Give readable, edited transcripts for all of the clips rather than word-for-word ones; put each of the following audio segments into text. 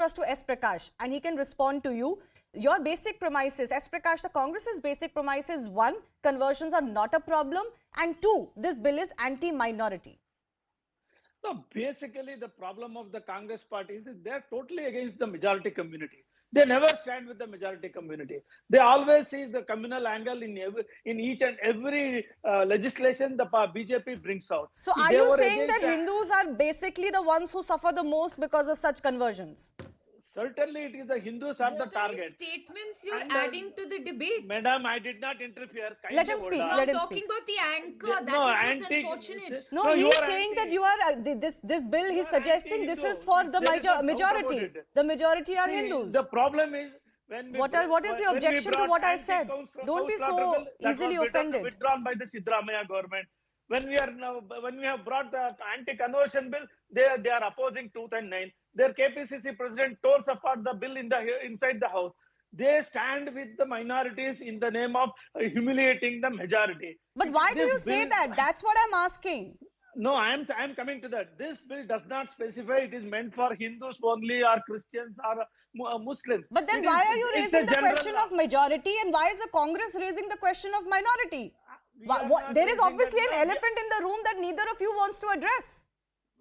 us to S. Prakash and he can respond to you. Your basic premises, S. Prakash, the Congress's basic premise is one, conversions are not a problem, and two, this bill is anti-minority. No, basically the problem of the Congress party is that they're totally against the majority community. They never stand with the majority community. They always see the communal angle in each and every legislation the BJP brings out. So are you saying that Hindus are basically the ones who suffer the most because of such conversions? Certainly, it is the Hindus are the target. Statements you're adding to the debate. Madam, I did not interfere. Let him speak. I'm talking about the anchor. That is unfortunate. No, he's saying that you are this bill. He's suggesting this is for the majority. The majority are Hindus. The problem is what is the objection to what I said? Don't be so easily offended. Withdrawn by the Siddaramaiah government. When we have brought the anti-conversion bill, they are opposing tooth and nail. Their KPCC president tore apart the bill inside the house. They stand with the minorities in the name of humiliating the majority. But why do you say that? That's what I'm asking. No, I am coming to that. This bill does not specify it is meant for Hindus only or Christians or Muslims. But then why are you raising the question of majority and why is the Congress raising the question of minority? There is obviously an elephant in the room that neither of you wants to address.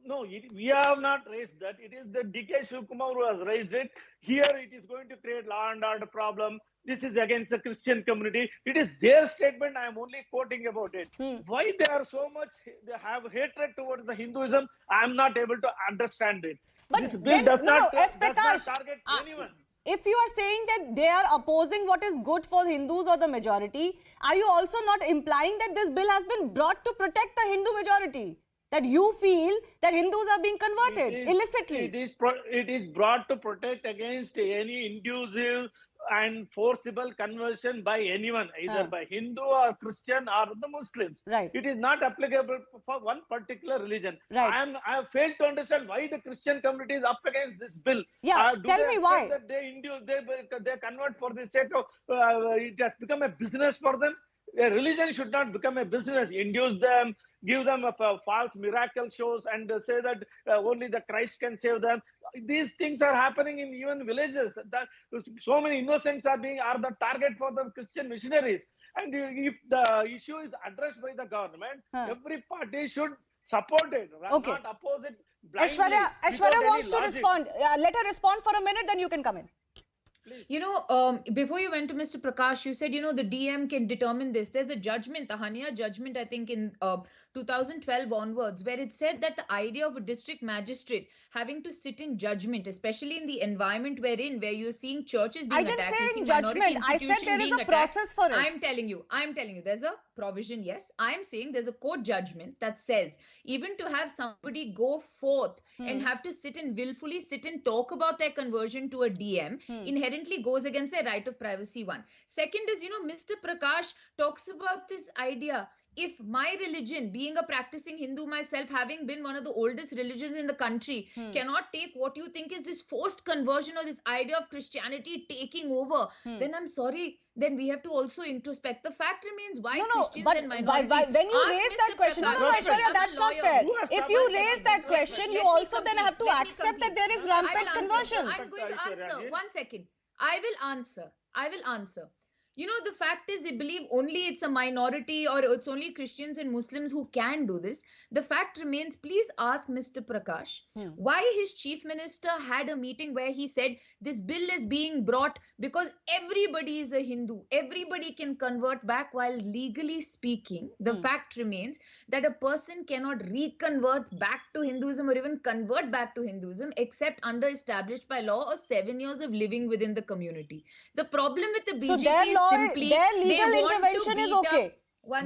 No, we have not raised that. It is the DK Shivkumar who has raised it. Here it is going to create law and order problem. This is against the Christian community. It is their statement. I am only quoting about it. Why they are so much, they have hatred towards the Hinduism, I am not able to understand it. But this bill does not target anyone. If you are saying that they are opposing what is good for Hindus or the majority, are you also not implying that this bill has been brought to protect the Hindu majority? That you feel that Hindus are being converted illicitly? It is brought to protect against any inducive and forcible conversion by anyone, either by Hindu or Christian or the Muslims. Right. It is not applicable for one particular religion. Right. I have failed to understand why the Christian community is up against this bill. Yeah, tell me why. That they convert for the sake of it has become a business for them. A religion should not become a business. Induce them, give them false miracle shows, and say that only the Christ can save them. These things are happening in even villages. That so many innocents are the target for the Christian missionaries. And if the issue is addressed by the government, every party should support it, not oppose it blindly. Aishwarya wants to respond. Let her respond for a minute, then you can come in. You know, before you went to Mr. Prakash, you said, you know, the DM can determine this. There's a judgment, the Hania judgment, I think in 2012 onwards, where it said that the idea of a district magistrate having to sit in judgment, especially in the environment we're in, where you're seeing churches being attacked. I didn't say in judgment. I said there is a process for it. I'm telling you, there's a provision, yes. I'm saying there's a court judgment that says even to have somebody go forth and have to sit and willfully sit and talk about their conversion to a DM inherently goes against their right of privacy, one. Second is, you know, Mr. Prakash talks about this idea. If my religion, being a practicing Hindu myself, having been one of the oldest religions in the country, cannot take what you think is this forced conversion or this idea of Christianity taking over, then I'm sorry, then we have to also introspect. The fact remains, why Christians and minorities... when you raise that question, Aishwarya, that's not fair. If you raise that question, you also then have to accept that there is rampant conversions. I'm going to answer. 1 second. I will answer. You know, the fact is they believe only it's a minority or it's only Christians and Muslims who can do this. The fact remains, please ask Mr. Prakash why his chief minister had a meeting where he said this bill is being brought because everybody is a Hindu. Everybody can convert back, while legally speaking, the fact remains that a person cannot reconvert back to Hinduism or even convert back to Hinduism except under established by law or 7 years of living within the community. The problem with the BJP is simply their legal intervention is okay.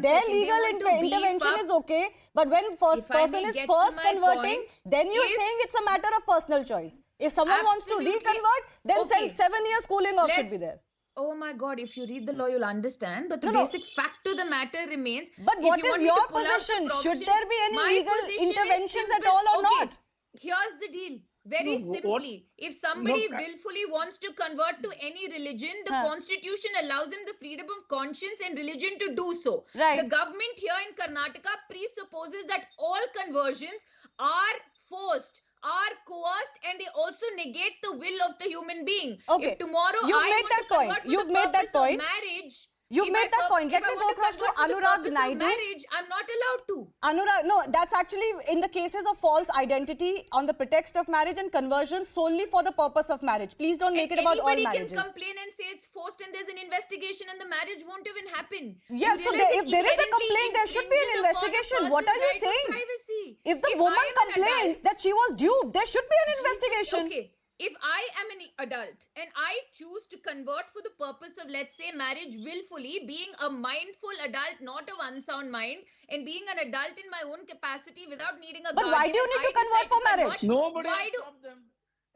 Their legal intervention is okay, but when person is first converting, then you're saying it's a matter of personal choice. If someone wants to reconvert, then 7 years cooling off should be there. Oh my God, if you read the law, you'll understand. But the basic fact of the matter remains. But what is your position? Should there be any legal interventions at all or not? Here's the deal. Very simply, if somebody willfully wants to convert to any religion, the constitution allows him the freedom of conscience and religion to do so. Right. The government here in Karnataka presupposes that all conversions are forced, are coerced and they also negate the will of the human being. Okay. If tomorrow You've I made want that to point. convert for You've the made that purpose point. of marriage, You've made that point. Let me go across to Anurag Naidu. Marriage, I'm not allowed to. Anurag, no, that's actually in the cases of false identity on the pretext of marriage and conversion solely for the purpose of marriage. Please don't make it about all Anybody marriages. can complain and say it's forced and there's an investigation and the marriage won't even happen. Yes, so if there is a complaint, there should be an investigation. What are you saying? Privacy. If the woman complains that she was duped, there should be an investigation. Okay. If I am an adult and I choose to convert for the purpose of, let's say, marriage willfully, being a mindful adult, not of unsound mind, and being an adult in my own capacity without needing a But why do you need to convert for marriage? Nobody Why will stop them.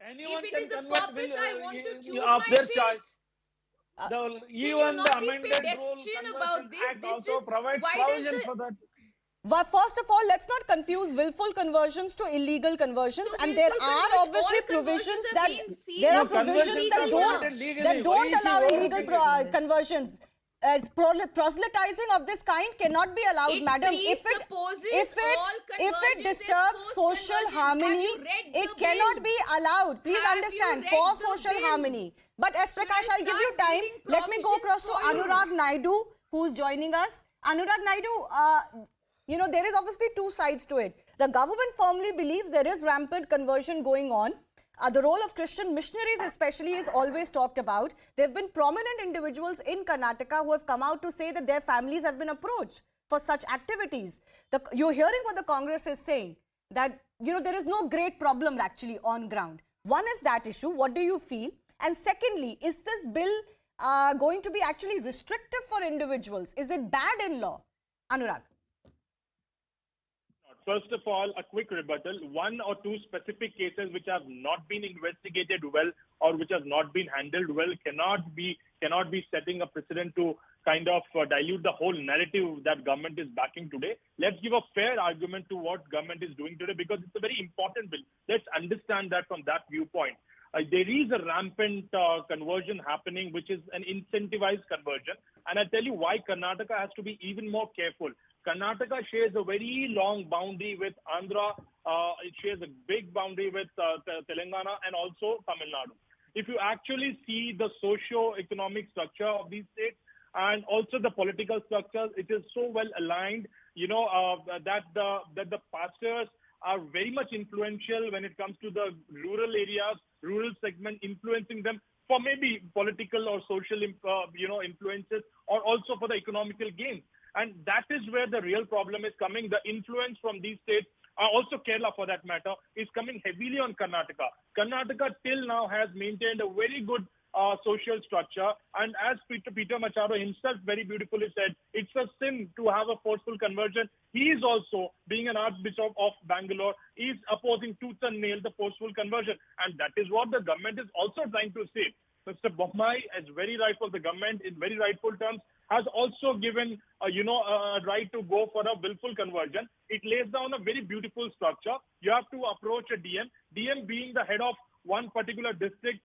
Anyone if it can is a convert purpose I want to choose of my their faith. choice. not Even the be amended rule pedestrian conversion about this? act This also is- provides why does provision the- for that. Well, first of all, let's not confuse willful conversions to illegal conversions, So and there willful are conversion- obviously all conversions provisions are that being seen there are as provisions illegal that now. don't Why is allow she illegal overtaking conversions. Proselytizing of this kind cannot be allowed, It madam. presupposes If all it conversions disturbs as social post-conversion. harmony, Have you read it the cannot bill? be allowed. Please Have you understand, read for the social bill? harmony. But as Should Prakash, I I'll give you start time. reading Let me go across to provisions for you? Anurag Naidu, who's joining us. Anurag Naidu, there is obviously two sides to it. The government firmly believes there is rampant conversion going on. The role of Christian missionaries especially is always talked about. There have been prominent individuals in Karnataka who have come out to say that their families have been approached for such activities. You're hearing what the Congress is saying, that there is no great problem actually on ground. One is that issue. What do you feel? And secondly, is this bill going to be actually restrictive for individuals? Is it bad in law? Anurag. First of all, a quick rebuttal. One or two specific cases which have not been investigated well or which have not been handled well cannot be setting a precedent to kind of dilute the whole narrative that government is backing today. Let's give a fair argument to what government is doing today because it's a very important bill. Let's understand that from that viewpoint. There is a rampant conversion happening, which is an incentivized conversion. And I tell you why Karnataka has to be even more careful. Karnataka shares a very long boundary with Andhra. It shares a big boundary with Telangana and also Tamil Nadu. If you actually see the socio-economic structure of these states and also the political structures, it is so well aligned, that the pastors are very much influential when it comes to the rural areas, rural segment, influencing them for maybe political or social, influences, or also for the economical gain. And that is where the real problem is coming. The influence from these states, also Kerala for that matter, is coming heavily on Karnataka. Karnataka till now has maintained a very good social structure. And as Peter Machado himself very beautifully said, it's a sin to have a forceful conversion. He is also, being an Archbishop of Bangalore, is opposing tooth and nail the forceful conversion. And that is what the government is also trying to say. Mr. Bommai is very rightful. The government, in very rightful terms, has also given, a right to go for a willful conversion. It lays down a very beautiful structure. You have to approach a DM. DM being the head of one particular district